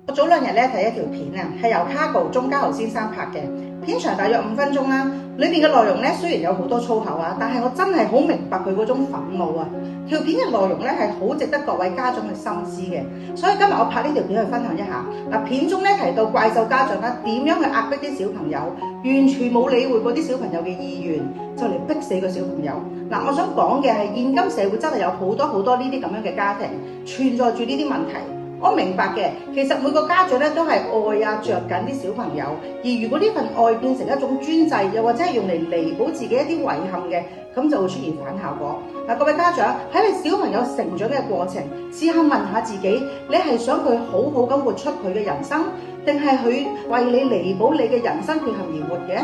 我早2日咧睇一條片啊，係由Cargo鐘嘉豪先生拍嘅，片長大約5分鐘啦。裏面嘅內容咧雖然有好多粗口啊，但係我真係好明白佢嗰種憤怒啊。條片嘅內容咧係好值得各位家長去深思嘅，所以今日我拍呢條片去分享一下。片中咧提到怪獸家長啦，點樣去壓迫啲小朋友，完全冇理會嗰啲小朋友嘅意願，就嚟逼死個小朋友。我想講嘅係現今社會真係有好多呢啲咁樣嘅家庭存在住呢啲問題。我明白嘅，其實每個家長咧都係愛着緊啲小朋友，而如果呢份愛變成一種專制，又或者係用嚟彌補自己一啲遺憾嘅，咁就會出現反效果。各位家長喺你小朋友成長嘅過程，試下問下自己，你係想佢好好咁活出佢嘅人生，定係佢為你彌補你嘅人生缺陷而活嘅？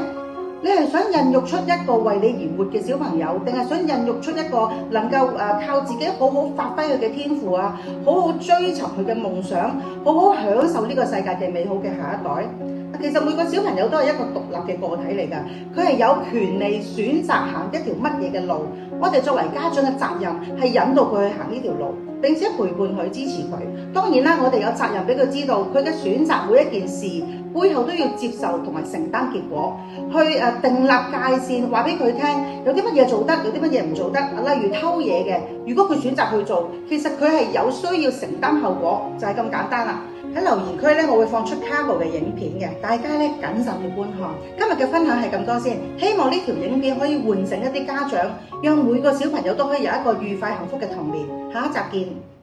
你係想孕育出一個為你而活嘅小朋友，定係想孕育出一個能夠靠自己好好發揮佢嘅天賦啊，好好追尋佢嘅夢想，好好享受呢個世界嘅美好嘅下一代？其實每個小朋友都係一個獨立嘅個體嚟㗎，佢係有權利選擇行一條乜嘢嘅路。我哋作為家長嘅責任係引導佢去行呢條路，並且陪伴佢、支持佢。當然啦，我哋有責任俾佢知道，佢嘅選擇每一件事背後都要接受同埋承擔結果，去訂立界線，話俾佢聽有啲乜嘢做得，有啲乜嘢唔做得。例如偷嘢嘅，如果佢選擇去做，其實佢係有需要承擔後果，就係咁簡單啦。喺留言區咧，我會放出Cargo嘅影片嘅，大家咧謹慎去觀看。今日嘅分享係咁多先，希望呢條影片可以喚醒一啲家長，讓每個小朋友都可以有一個愉快幸福嘅童年。下一集見。